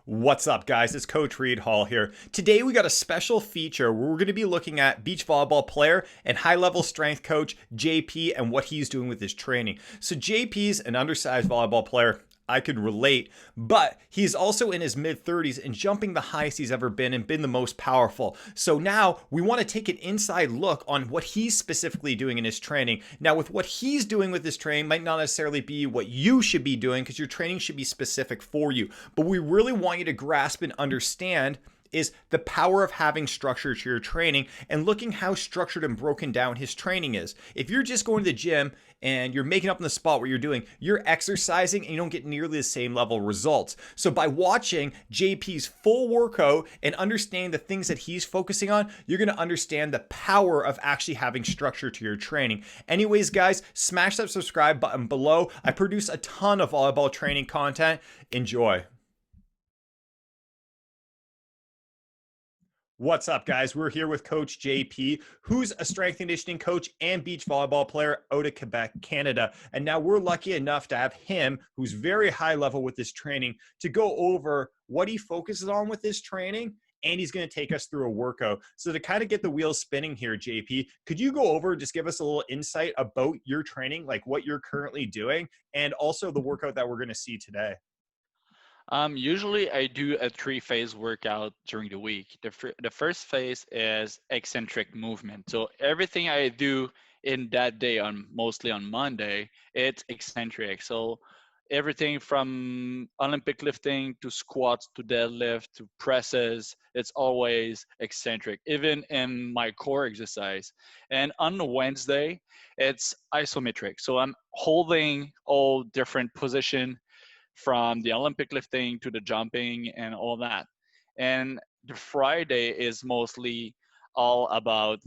What's up, guys? It's Coach Reid Hall here. Today, we got a special feature where we're going to be looking at beach volleyball player and high level strength coach JP and what he's doing with his training. So, JP's an undersized volleyball player. I could relate, but he's also in his mid 30s and jumping the highest he's ever been and been the most powerful. So now we want to take an inside look on what he's specifically doing in his training. Now, with what he's doing with his training might not necessarily be what you should be doing because your training should be specific for you. But we really want you to grasp and understand is the power of having structure to your training and looking how structured and broken down his training is. If you're just going to the gym and you're making up in the spot where you're exercising and you don't get nearly the same level of results. So by watching JP's full workout and understanding the things that he's focusing on, you're going to understand the power of actually having structure to your training. Anyways, guys, smash that subscribe button below. I produce a ton of volleyball training content. Enjoy. What's up, guys? We're here with Coach JP, who's a strength and conditioning coach and beach volleyball player out of Quebec, Canada. And now we're lucky enough to have him, who's very high level with this training, to go over what he focuses on with this training. And he's going to take us through a workout. So to kind of get the wheels spinning here, JP, could you go over, just give us a little insight about your training, like what you're currently doing, and also the workout that we're going to see today? Usually I do a three-phase workout during the week. The first phase is eccentric movement. So everything I do in that day, on mostly on Monday, it's eccentric. So everything from Olympic lifting to squats to deadlift to presses, it's always eccentric, even in my core exercise. And on Wednesday, it's isometric. So I'm holding all different positions from the Olympic lifting to the jumping and all that. And the Friday is mostly all about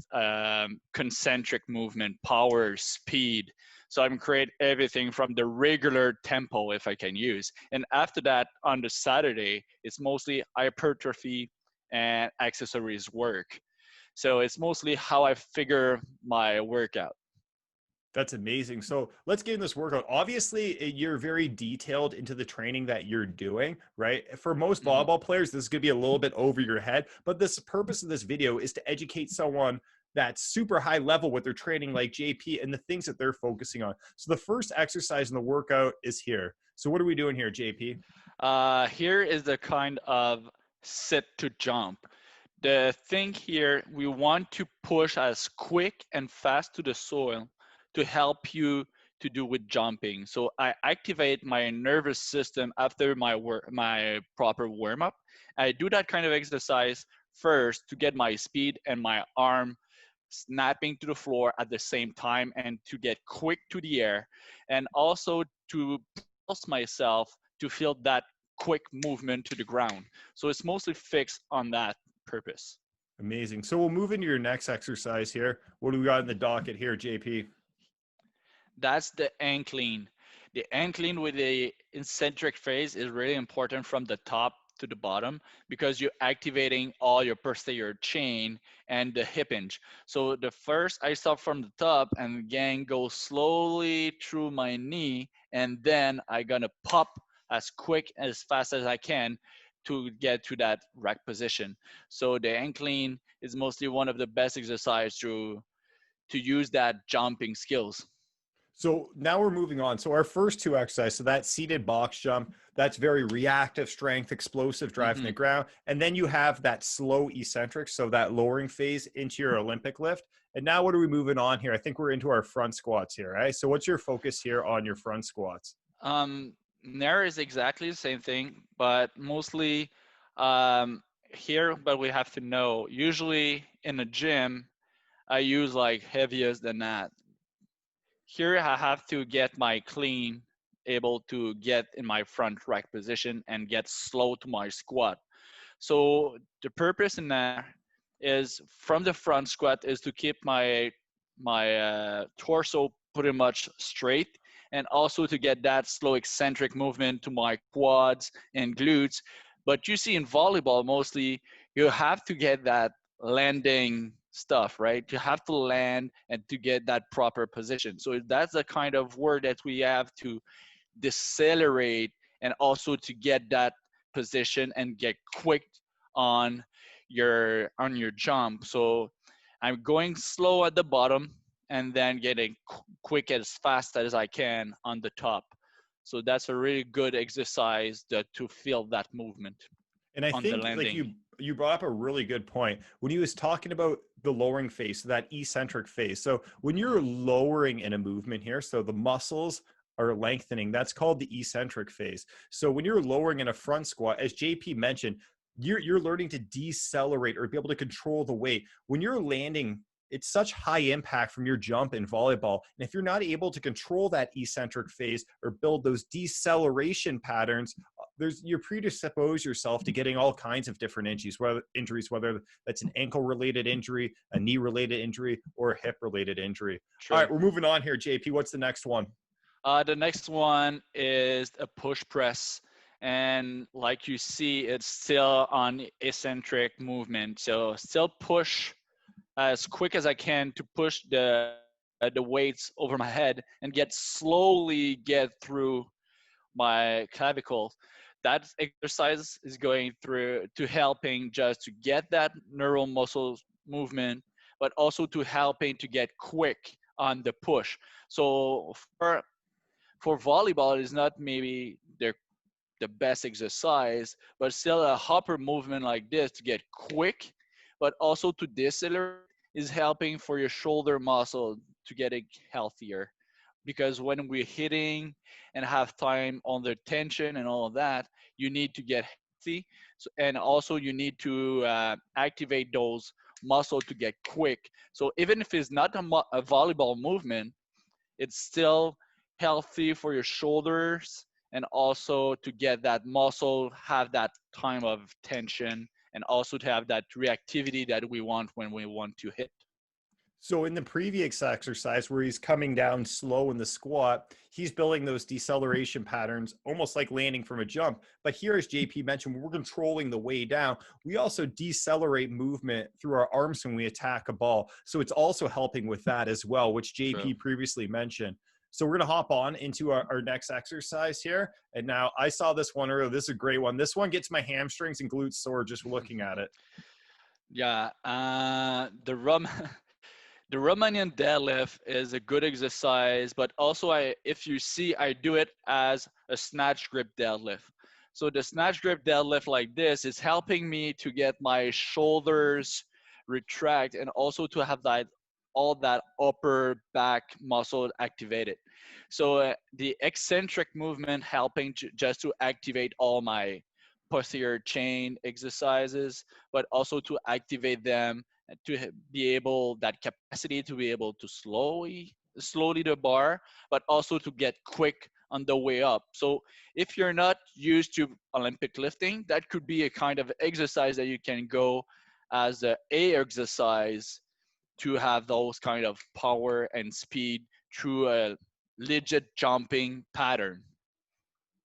concentric movement, power, speed. So I'm create everything from the regular tempo if I can use. And after that, on the Saturday, it's mostly hypertrophy and accessories work. So it's mostly how I figure my workout. That's amazing. So let's get in this workout. Obviously, you're very detailed into the training that you're doing, right? For most Mhm. volleyball players, this is going to be a little bit over your head. But this purpose of this video is to educate someone that's super high level with their training, like JP, and the things that they're focusing on. So the first exercise in the workout is here. So what are we doing here, JP? Here is the kind of sit to jump. The thing here, we want to push as quick and fast to the soil to help you to do with jumping. So I activate my nervous system after my proper warm up. I do that kind of exercise first to get my speed and my arm snapping to the floor at the same time and to get quick to the air, and also to pulse myself to feel that quick movement to the ground. So it's mostly fixed on that purpose. Amazing. So we'll move into your next exercise here. What do we got in the docket here, JP? That's the ankling. The ankling with the eccentric phase is really important from the top to the bottom because you're activating all your posterior chain and the hip hinge. So the first I start from the top and again go slowly through my knee, and then I gonna pop as quick as fast as I can to get to that rack position. So the ankling is mostly one of the best exercise to use that jumping skills. So now we're moving on. So our first two exercises, so that seated box jump, that's very reactive strength, explosive drive from Mm-hmm. the ground. And then you have that slow eccentric, so that lowering phase into your Olympic lift. And now what are we moving on here? I think we're into our front squats here, right? So what's your focus here on your front squats? There is exactly the same thing, but mostly um, here. But we have to know. Usually in a gym, I use like heavier than that. Here, I have to get my clean, able to get in my front rack position and get slow to my squat. So the purpose in that is from the front squat is to keep my torso pretty much straight, and also to get that slow eccentric movement to my quads and glutes. But you see in volleyball mostly you have to get that landing stuff, right? You have to land and to get that proper position. So that's the kind of work that we have to decelerate and also to get that position and get quick on your jump. So I'm going slow at the bottom and then getting quick as fast as I can on the top. So that's a really good exercise to feel that movement And I on the think like landing. you brought up a really good point when he was talking about the lowering phase, that eccentric phase. So when you're lowering in a movement here, so the muscles are lengthening, that's called the eccentric phase. So when you're lowering in a front squat, as JP mentioned, you're learning to decelerate or be able to control the weight. When you're landing, it's such high impact from your jump in volleyball. And if you're not able to control that eccentric phase or build those deceleration patterns, you predispose yourself to getting all kinds of different injuries, whether that's an ankle related injury, a knee related injury, or a hip related injury. All True. right, we're moving on here, JP. What's the next one? The next one is a push press. And like you see, it's still on eccentric movement. So still push as quick as I can to push the weights over my head and slowly get through my clavicle. That exercise is going through to helping just to get that neural muscle movement, but also to helping to get quick on the push. So for volleyball, it is not maybe the best exercise, but still a hopper movement like this to get quick, but also to decelerate is helping for your shoulder muscle to get it healthier. Because when we're hitting and have time under tension and all of that, you need to get healthy. So, and also you need to activate those muscle to get quick. So even if it's not a volleyball movement, it's still healthy for your shoulders and also to get that muscle, have that time of tension, and also to have that reactivity that we want when we want to hit. So in the previous exercise where he's coming down slow in the squat, he's building those deceleration patterns, almost like landing from a jump. But here, as JP mentioned, when we're controlling the way down, we also decelerate movement through our arms when we attack a ball. So it's also helping with that as well, which True. JP previously mentioned. So we're going to hop on into our next exercise here. And now I saw this one earlier. This is a great one. This one gets my hamstrings and glutes sore just looking at it. Yeah, the Romanian deadlift is a good exercise, but also if you see, I do it as a snatch grip deadlift. So the snatch grip deadlift like this is helping me to get my shoulders retract and also to have that all that upper back muscle activated. So the eccentric movement helping just to activate all my posterior chain exercises, but also to activate them to be able that capacity to be able to slowly the bar, but also to get quick on the way up. So if you're not used to Olympic lifting, that could be a kind of exercise that you can go as a exercise to have those kind of power and speed through a legit jumping pattern.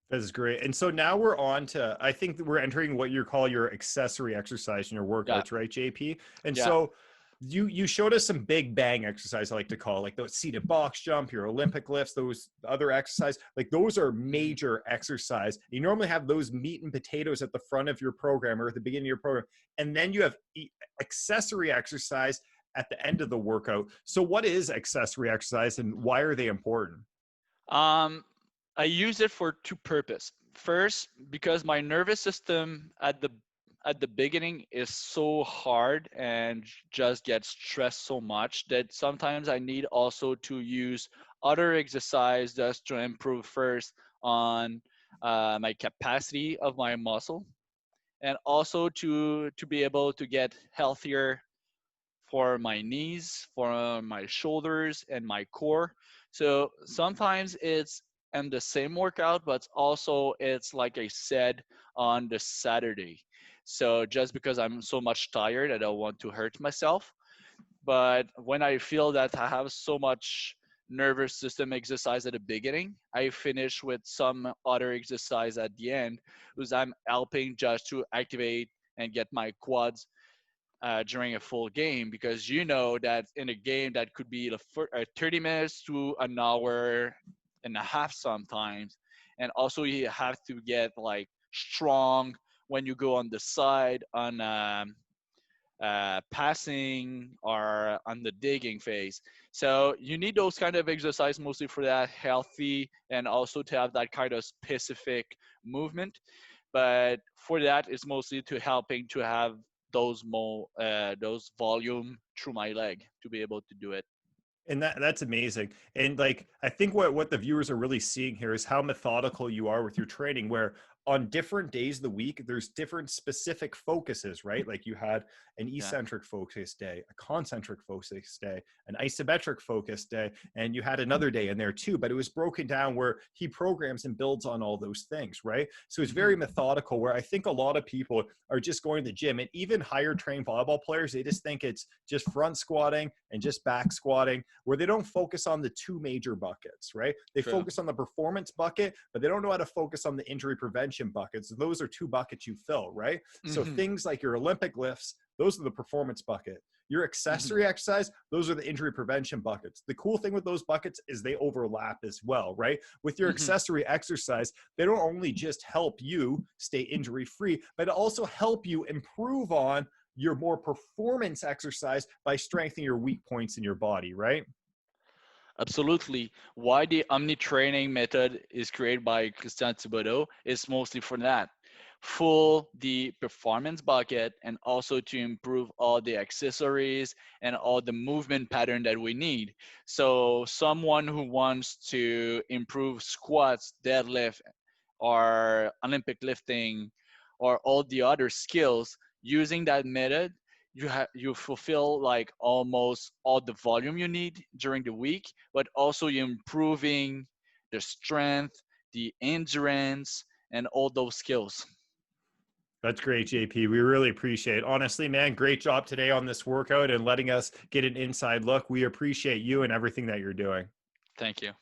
That is great. And so now we're on to, I think that we're entering what you call your accessory exercise in your Yeah, workouts, right, JP? And yeah. so you showed us some big bang exercise I like to call, like those seated box jump, your Olympic lifts, those other exercise, like those are Mhm. major exercise. You normally have those meat and potatoes at the front of your program or at the beginning of your program. And then you have accessory exercise at the end of the workout. So what is accessory exercise and why are they important? Um, I use it for two purposes. First, because my nervous system at the beginning is so hard and just gets stressed so much that sometimes I need also to use other exercise just to improve first on my capacity of my muscle and also to be able to get healthier for my knees, for my shoulders, and my core. So sometimes it's in the same workout, but also it's like I said on the Saturday. So just because I'm so much tired, I don't want to hurt myself. But when I feel that I have so much nervous system exercise at the beginning, I finish with some other exercise at the end, because I'm helping just to activate and get my quads during a full game, because you know that in a game that could be 30 minutes to an hour and a half sometimes, and also you have to get like strong when you go on the side on passing or on the digging phase. So you need those kind of exercise mostly for that healthy and also to have that kind of specific movement. But for that, it's mostly to helping to have those volume through my leg to be able to do it. And that's amazing. And like I think what the viewers are really seeing here is how methodical you are with your training, where on different days of the week there's different specific focuses, right? Like you had an Yeah. eccentric focus day, a concentric focus day, an isometric focus day, and you had another day in there too, but it was broken down where he programs and builds on all those things, right? So it's very Mhm. methodical, where I think a lot of people are just going to the gym, and even higher trained volleyball players, they just think it's just front squatting and just back squatting, where they don't focus on the two major buckets, right? They True. focus on the performance bucket, but they don't know how to focus on the injury prevention buckets. Those are two buckets you fill, right? So Mhm. things like your Olympic lifts, those are the performance bucket. Your Mhm. accessory exercise, those are the injury prevention buckets. The cool thing with those buckets is they overlap as well, right? With your Mhm. accessory exercise, they don't only just help you stay injury free, but also help you improve on your more performance exercise by strengthening your weak points in your body, right? Absolutely. Why the Omni training method is created by Christian Thibodeau is mostly for that. Full the performance bucket and also to improve all the accessories and all the movement pattern that we need. So someone who wants to improve squats, deadlift, or Olympic lifting, or all the other skills using that method, you fulfill like almost all the volume you need during the week, but also you're improving the strength, the endurance, and all those skills. That's great, JP. We really appreciate it. Honestly, man, great job today on this workout and letting us get an inside look. We appreciate you and everything that you're doing. Thank you.